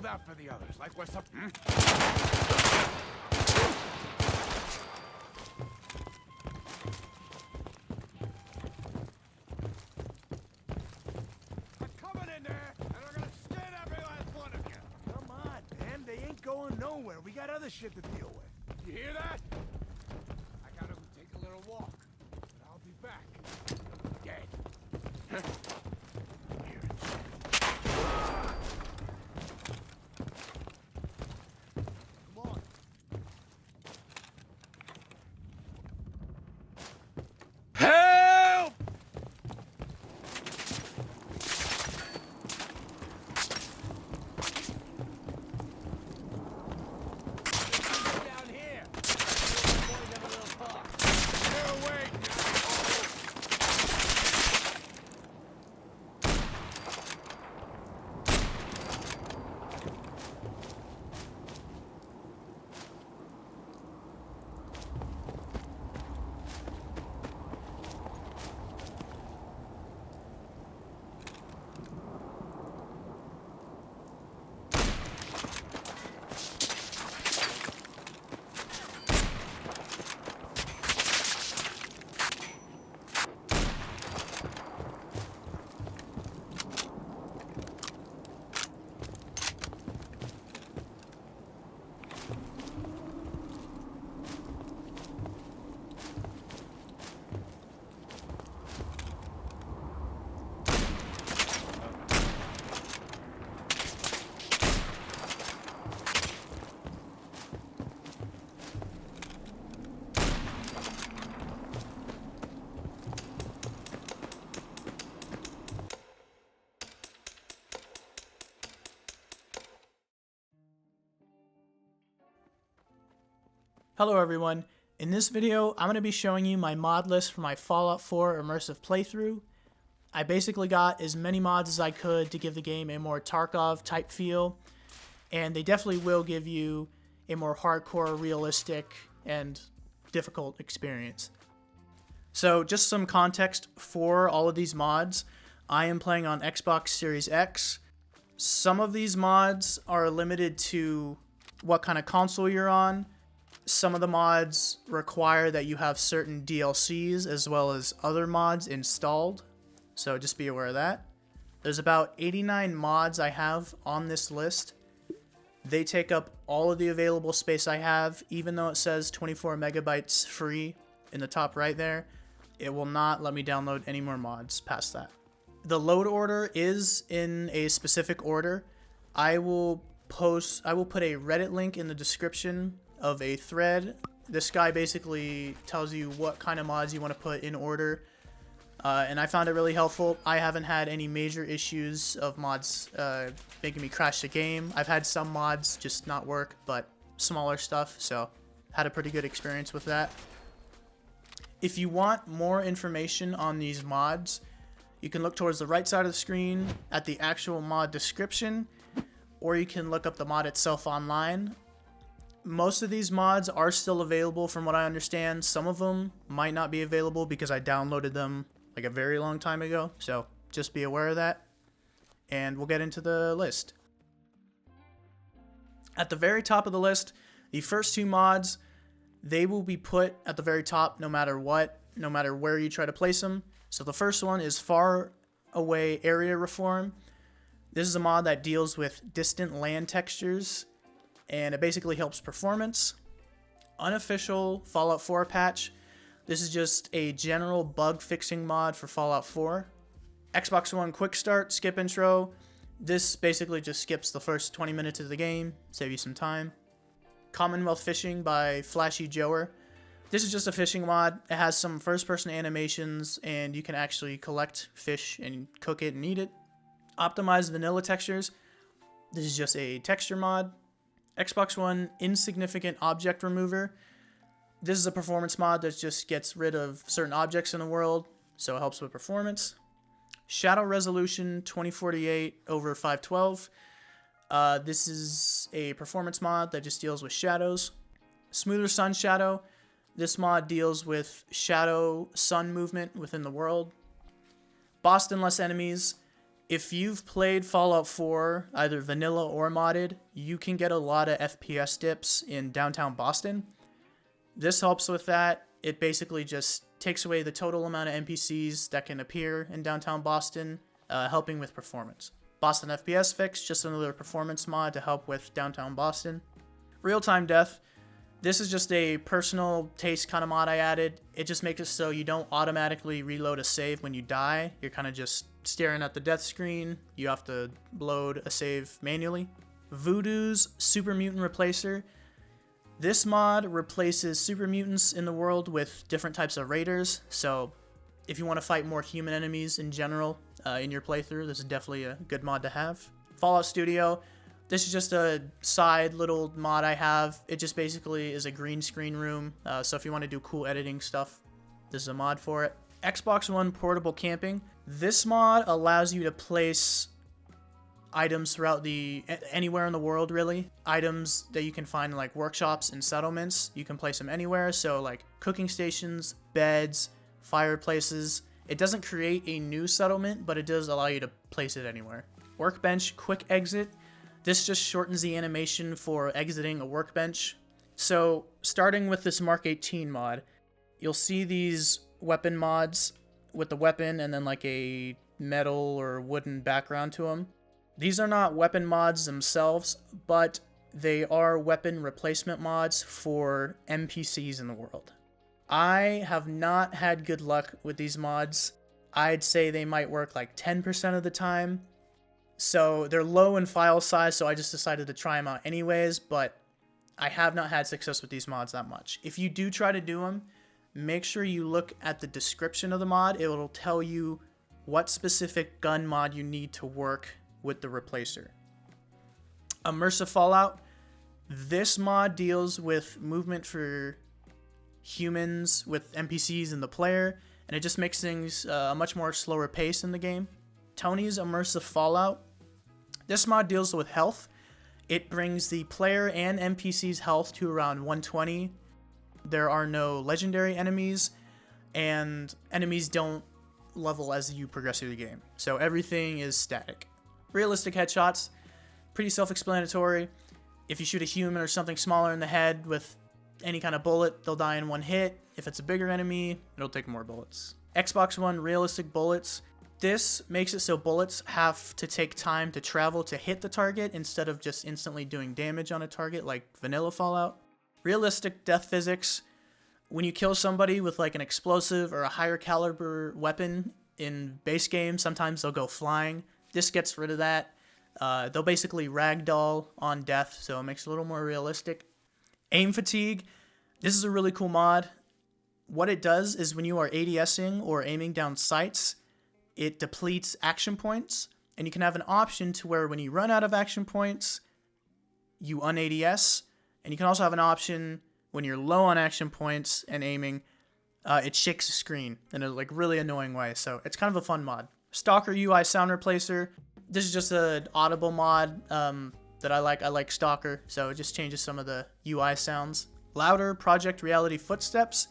hold out for the others, like we're some... I'm coming in there, and we're gonna skin every last one of you. Come on, man. They ain't going nowhere. We got other shit to deal with. You hear that? I gotta go take a little walk, but I'll be back. Dead. Come on. Help! Down here. Get away. Hello everyone, in this video I'm going to be showing you my mod list for my Fallout 4 immersive playthrough. I basically got as many mods as I could to give the game a more Tarkov type feel, and they definitely will give you a more hardcore, realistic, and difficult experience. So just some context for all of these mods. I am playing on Xbox Series X. Some of these mods are limited to what kind of console you're on. Some of the mods require that you have certain DLCs as well as other mods installed, so just be aware of that. There's about 89 mods I have on this list. They take up all of the available space I have, even though it says 24 megabytes free in the top right there. It will not let me download any more mods past that. The load order is in a specific order. I will put a Reddit link in the description of a thread. This guy basically tells you what kind of mods you want to put in order, and I found it really helpful. I haven't had any major issues of mods making me crash the game. I've had some mods just not work, but smaller stuff, so had a pretty good experience with that. If you want more information on these mods, you can look towards the right side of the screen at the actual mod description, or you can look up the mod itself online. Most of these mods are still available from what I understand. Some of them might not be available because I downloaded them like a very long time ago, so just be aware of that. And we'll get into the list. At the very top of the list, the first two mods, they will be put at the very top no matter what, no matter where you try to place them. So the first one is Faraway Area Reform. This is a mod that deals with distant land textures, and it basically helps performance. Unofficial Fallout 4 patch. This is just a general bug fixing mod for Fallout 4. Xbox One Quick Start Skip Intro. This basically just skips the first 20 minutes of the game, save you some time. Commonwealth Fishing by FlashyJoer. This is just a fishing mod. It has some first person animations, and you can actually collect fish and cook it and eat it. Optimized Vanilla Textures. This is just a texture mod. Xbox One Insignificant Object Remover. This is a performance mod that just gets rid of certain objects in the world, so it helps with performance. Shadow Resolution 2048 over 512. This is a performance mod that just deals with shadows. Smoother Sun Shadow. This mod deals with shadow sun movement within the world. Boston Less Enemies If you've played Fallout 4, either vanilla or modded, you can get a lot of FPS dips in downtown Boston. This helps with that. It basically just takes away the total amount of NPCs that can appear in downtown Boston, helping with performance. Boston FPS Fix, just another performance mod to help with downtown Boston. Real-time death. This is just a personal taste kind of mod I added. It just makes it so you don't automatically reload a save when you die. You're kind of just staring at the death screen. You have to load a save manually. Voodoo's Super Mutant Replacer. This mod replaces super mutants in the world with different types of raiders. So if you want to fight more human enemies in general in your playthrough, this is definitely a good mod to have. Fallout Studio. This is just a side little mod I have. It just basically is a green screen room. So if you want to do cool editing stuff, this is a mod for it. Xbox One Portable Camping. This mod allows you to place items throughout anywhere in the world, really. Items that you can find in like workshops and settlements. You can place them anywhere. So like cooking stations, beds, fireplaces. It doesn't create a new settlement, but it does allow you to place it anywhere. Workbench Quick Exit. This just shortens the animation for exiting a workbench. So starting with this Mark 18 mod, you'll see these weapon mods with the weapon and then like a metal or wooden background to them. These are not weapon mods themselves, but they are weapon replacement mods for NPCs in the world. I have not had good luck with these mods. I'd say they might work like 10% of the time. So they're low in file size, so I just decided to try them out anyways, but I have not had success with these mods that much. If you do try to do them, make sure you look at the description of the mod. It will tell you what specific gun mod you need to work with the replacer. Immersive Fallout. This mod deals with movement for humans with NPCs and the player, and it just makes things a much more slower pace in the game. Tony's Immersive Fallout. This mod deals with health. It brings the player and NPC's health to around 120. There are no legendary enemies, and enemies don't level as you progress through the game. So everything is static. Realistic headshots. Pretty self-explanatory. If you shoot a human or something smaller in the head with any kind of bullet, they'll die in one hit. If it's a bigger enemy, it'll take more bullets. Xbox One Realistic Bullets. This makes it so bullets have to take time to travel to hit the target instead of just instantly doing damage on a target like vanilla Fallout. Realistic death physics. When you kill somebody with like an explosive or a higher caliber weapon in base game, sometimes they'll go flying. This gets rid of that. They'll basically ragdoll on death, so it makes it a little more realistic. Aim fatigue. This is a really cool mod. What it does is when you are ADSing or aiming down sights, it depletes action points, and you can have an option to where when you run out of action points, you un-ADS, and you can also have an option when you're low on action points and aiming, it shakes the screen in a like really annoying way, so it's kind of a fun mod. Stalker UI Sound Replacer. This is just an audible mod that I like. I like Stalker, so it just changes some of the UI sounds. Louder Project Reality Footsteps.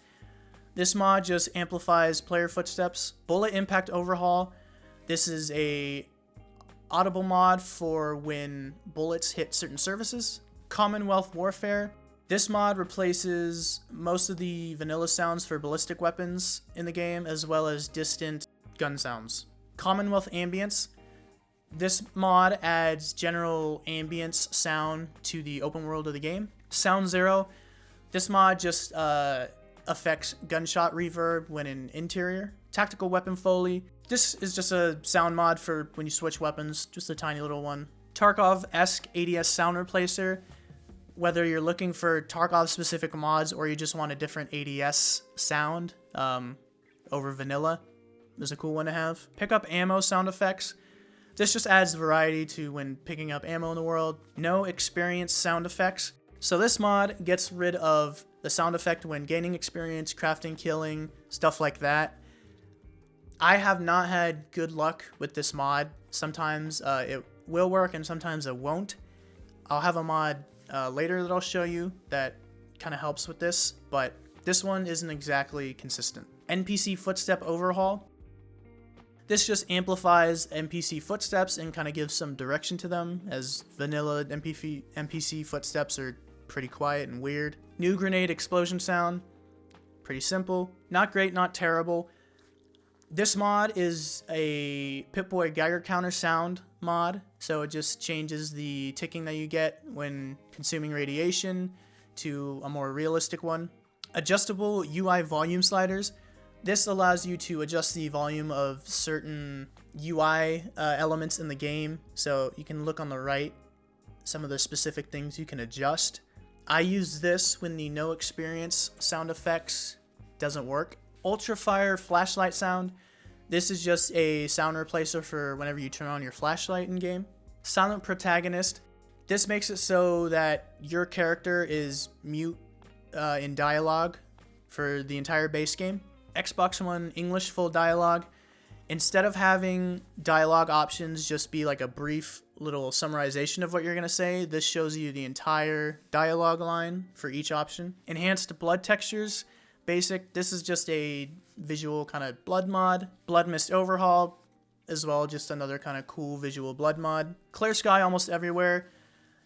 This mod just amplifies player footsteps. Bullet Impact Overhaul. This is a audible mod for when bullets hit certain surfaces. Commonwealth Warfare. This mod replaces most of the vanilla sounds for ballistic weapons in the game, as well as distant gun sounds. Commonwealth Ambience. This mod adds general ambience sound to the open world of the game. Sound Zero. This mod just affects gunshot reverb when in interior. Tactical Weapon Foley. This is just a sound mod for when you switch weapons, just a tiny little one. Tarkov-esque ADS sound replacer. Whether you're looking for Tarkov specific mods or you just want a different ADS sound over vanilla, there's a cool one to have. Pick up ammo sound effects. This just adds variety to when picking up ammo in the world. No experience sound effects. So this mod gets rid of the sound effect when gaining experience, crafting, killing, stuff like that. I have not had good luck with this mod. Sometimes it will work and sometimes it won't. I'll have a mod later that I'll show you that kind of helps with this, but this one isn't exactly consistent. NPC Footstep Overhaul. This just amplifies NPC footsteps and kind of gives some direction to them, as vanilla NPC footsteps are pretty quiet and weird. New grenade explosion sound, pretty simple. Not great, not terrible. This mod is a Pip-Boy Geiger counter sound mod, so it just changes the ticking that you get when consuming radiation to a more realistic one. Adjustable UI volume sliders. This allows you to adjust the volume of certain UI elements in the game, so you can look on the right, some of the specific things you can adjust. I use this when the no experience sound effects doesn't work. Ultrafire flashlight sound. This is just a sound replacer for whenever you turn on your flashlight in game. Silent protagonist. This makes it so that your character is mute in dialogue for the entire base game. Xbox One English full dialogue. Instead of having dialogue options just be like a brief little summarization of what you're going to say, this shows you the entire dialogue line for each option. Enhanced blood textures. Basic. This is just a visual kind of blood mod. Blood mist overhaul as well, just another kind of cool visual blood mod. Clear sky almost everywhere.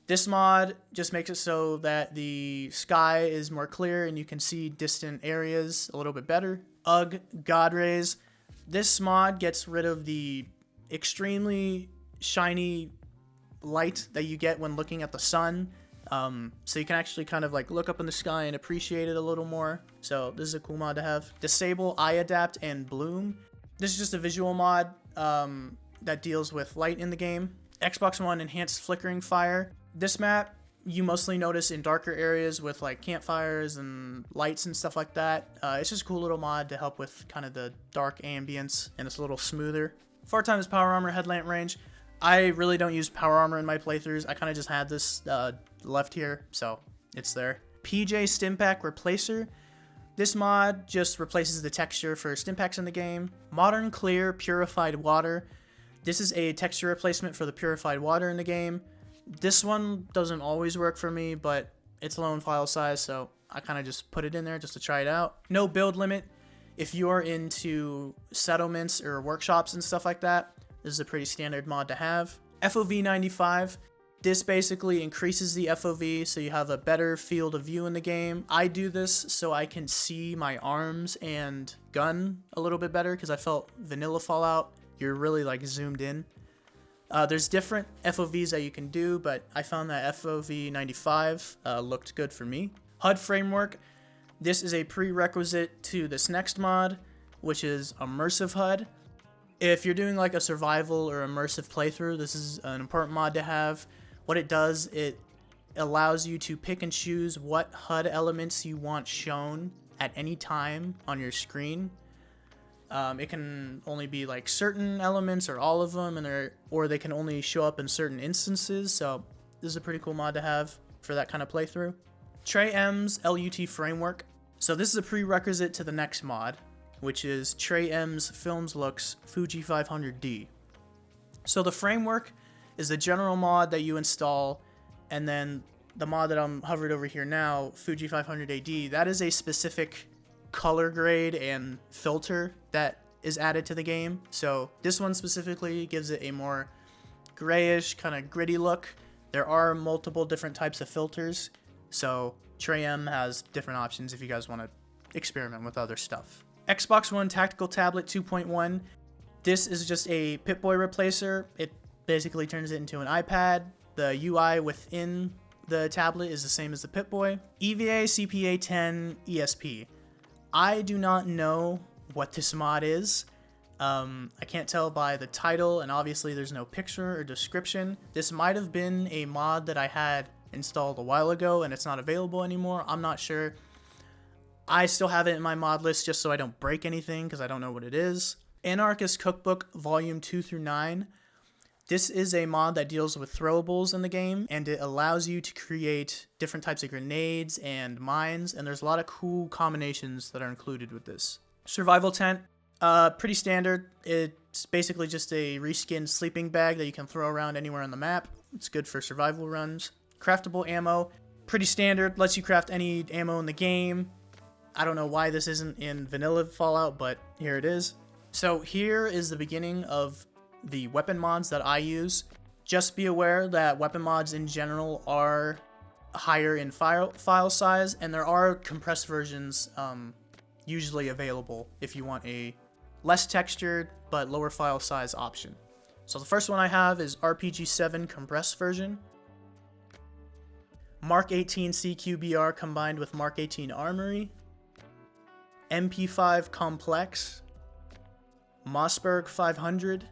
This mod just makes it so that the sky is more clear and you can see distant areas a little bit better. Ugh, God rays. This mod gets rid of the extremely shiny light that you get when looking at the sun. So you can actually kind of like look up in the sky and appreciate it a little more. So this is a cool mod to have. Disable eye adapt and bloom. This is just a visual mod that deals with light in the game. Xbox One enhanced flickering fire. This map you mostly notice in darker areas with like campfires and lights and stuff like that. It's just a cool little mod to help with kind of the dark ambience, and it's a little smoother. 4x power armor headlamp range. I really don't use power armor in my playthroughs. I kind of just had this left here, so it's there. PJ Stimpack Replacer. This mod just replaces the texture for Stimpaks in the game. Modern Clear Purified Water. This is a texture replacement for the purified water in the game. This one doesn't always work for me, but it's low in file size, so I kind of just put it in there just to try it out. No build limit. If you are into settlements or workshops and stuff like that, this is a pretty standard mod to have. FOV 95. This basically increases the FOV so you have a better field of view in the game. I do this so I can see my arms and gun a little bit better, because I felt vanilla Fallout, you're really like zoomed in. There's different FOVs that you can do, but I found that FOV 95 looked good for me. HUD framework. This is a prerequisite to this next mod, which is immersive HUD. If you're doing like a survival or immersive playthrough, this is an important mod to have. What it does, it allows you to pick and choose what HUD elements you want shown at any time on your screen. It can only be like certain elements or all of them, or they can only show up in certain instances. So this is a pretty cool mod to have for that kind of playthrough. Trey M's LUT framework. So this is a prerequisite to the next mod, which is Trey M's Films Looks Fuji 500D. So the framework is the general mod that you install, and then the mod that I'm hovered over here now, Fuji 500AD, that is a specific color grade and filter that is added to the game. So this one specifically gives it a more grayish, kind of gritty look. There are multiple different types of filters, so Trey M has different options if you guys want to experiment with other stuff. Xbox One Tactical Tablet 2.1. This is just a Pip-Boy replacer. It basically turns it into an iPad. The UI within the tablet is the same as the Pip-Boy. EVA CPA 10 ESP. I do not know what this mod is. I can't tell by the title, and obviously there's no picture or description. This might have been a mod that I had installed a while ago and it's not available anymore. I'm not sure. I still have it in my mod list just so I don't break anything, because I don't know what it is. Anarchist Cookbook Volume 2 through 9. This is a mod that deals with throwables in the game, and it allows you to create different types of grenades and mines, and there's a lot of cool combinations that are included with this. Survival Tent, pretty standard. It's basically just a reskinned sleeping bag that you can throw around anywhere on the map. It's good for survival runs. Craftable ammo, pretty standard, lets you craft any ammo in the game. I don't know why this isn't in vanilla Fallout, but here it is. So here is the beginning of the weapon mods that I use. Just be aware that weapon mods in general are higher in file size, and there are compressed versions usually available if you want a less textured but lower file size option. So the first one I have is RPG7 compressed version. Mark 18 CQBR combined with Mark 18 Armory. MP5 Complex. Mossberg 500.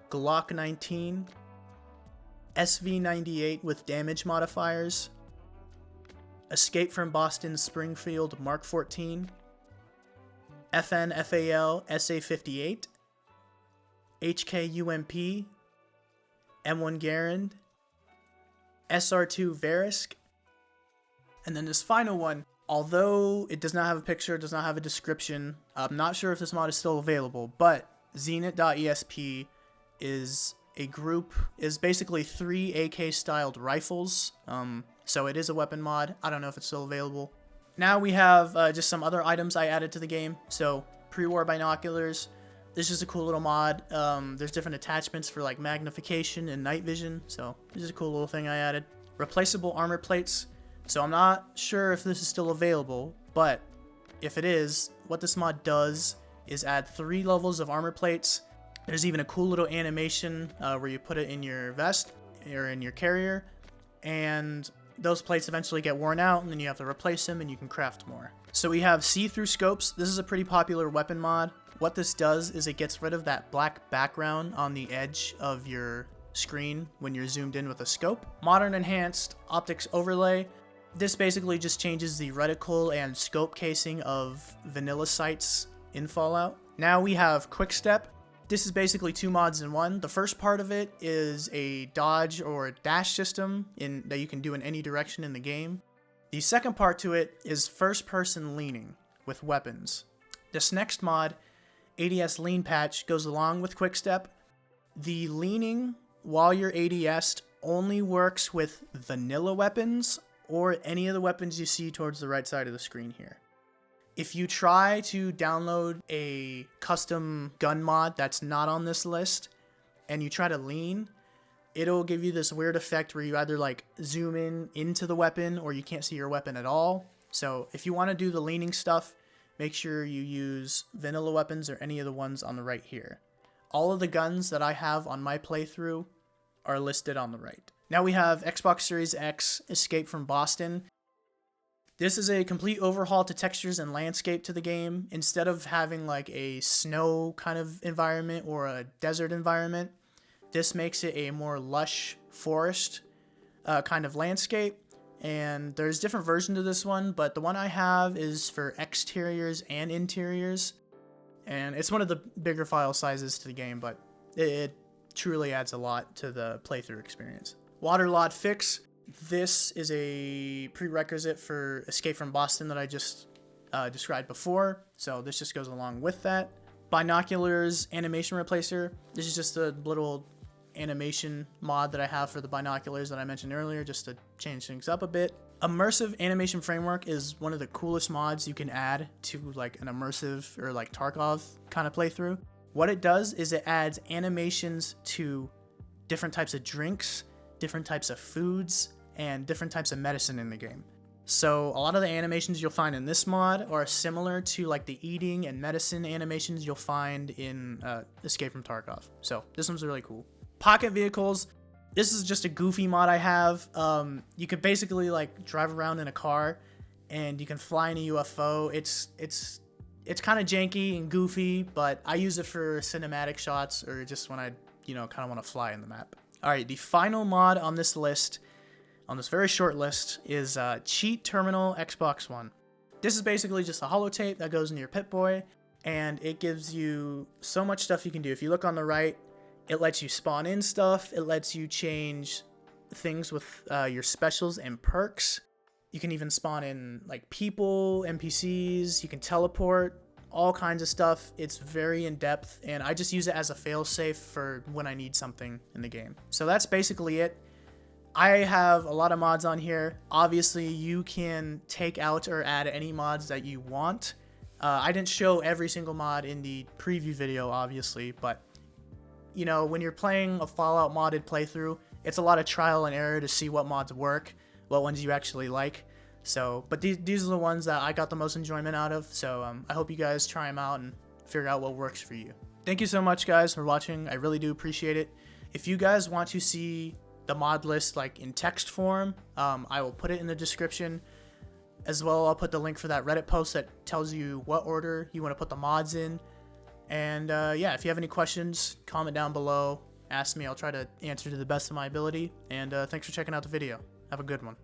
Glock 19. SV98 with damage modifiers. Escape from Boston Springfield Mark 14. FN FAL SA58. HK UMP. M1 Garand. SR2 Verisk. And then this final one, although it does not have a picture, does not have a description, I'm not sure if this mod is still available, but Zenit.esp is a group, is basically 3 AK styled rifles, so it is a weapon mod. I don't know if it's still available. Now we have just some other items I added to the game. So pre-war binoculars. This is a cool little mod. There's different attachments for like magnification and night vision, so this is a cool little thing I added. Replaceable armor plates. So I'm not sure if this is still available, but if it is, what this mod does is add 3 levels of armor plates. There's even a cool little animation where you put it in your vest or in your carrier, and those plates eventually get worn out, and then you have to replace them, and you can craft more. So we have see-through scopes. This is a pretty popular weapon mod. What this does is it gets rid of that black background on the edge of your screen when you're zoomed in with a scope. Modern Enhanced Optics Overlay. This basically just changes the reticle and scope casing of vanilla sights in Fallout. Now we have Quick Step. This is basically 2 mods in one. The first part of it is a dodge or dash system that you can do in any direction in the game. The second part to it is first-person leaning with weapons. This next mod, ADS Lean Patch, goes along with Quick Step. The leaning while you're ADS'd only works with vanilla weapons or any of the weapons you see towards the right side of the screen here. If you try to download a custom gun mod that's not on this list and you try to lean, it'll give you this weird effect where you either like zoom in into the weapon or you can't see your weapon at all. So if you want to do the leaning stuff, make sure you use vanilla weapons or any of the ones on the right here. All of the guns that I have on my playthrough are listed on the right. Now we have Xbox Series X Escape from Boston. This is a complete overhaul to textures and landscape to the game. Instead of having like a snow kind of environment or a desert environment, this makes it a more lush forest kind of landscape. And there's different versions of this one, but the one I have is for exteriors and interiors. And it's one of the bigger file sizes to the game, but it truly adds a lot to the playthrough experience. Waterlogged Fix. This is a prerequisite for Escape from Boston that I just described before, so this just goes along with that. Binoculars Animation Replacer. This is just a little animation mod that I have for the binoculars that I mentioned earlier, just to change things up a bit. Immersive Animation Framework is one of the coolest mods you can add to like an immersive or like Tarkov kind of playthrough. What it does is it adds animations to different types of drinks, different types of foods, and different types of medicine in the game. So a lot of the animations you'll find in this mod are similar to like the eating and medicine animations you'll find in Escape from Tarkov. So this one's really cool. Pocket Vehicles. This is just a goofy mod I have. You could basically like drive around in a car and you can fly in a UFO. It's kind of janky and goofy, but I use it for cinematic shots or just when I, kind of want to fly in the map. All right, the final mod on this list, on this very short list, is Cheat Terminal Xbox One. This is basically just a holotape that goes into your Pip-Boy, and it gives you so much stuff you can do. If you look on the right, it lets you spawn in stuff. It lets you change things with your specials and perks. You can even spawn in like people, NPCs. You can teleport, all kinds of stuff. It's very in-depth, and I just use it as a failsafe for when I need something in the game. So that's basically it. I have a lot of mods on here. Obviously, you can take out or add any mods that you want. I didn't show every single mod in the preview video, obviously, but you know, when you're playing a Fallout modded playthrough, it's a lot of trial and error to see what mods work, what ones you actually like. So, but these are the ones that I got the most enjoyment out of, so I hope you guys try them out and figure out what works for you. Thank you so much, guys, for watching. I really do appreciate it. If you guys want to see the mod list like in text form, I will put it in the description. As well, I'll put the link for that Reddit post that tells you what order you want to put the mods in. And yeah, if you have any questions, comment down below, ask me. I'll try to answer to the best of my ability. And thanks for checking out the video. Have a good one.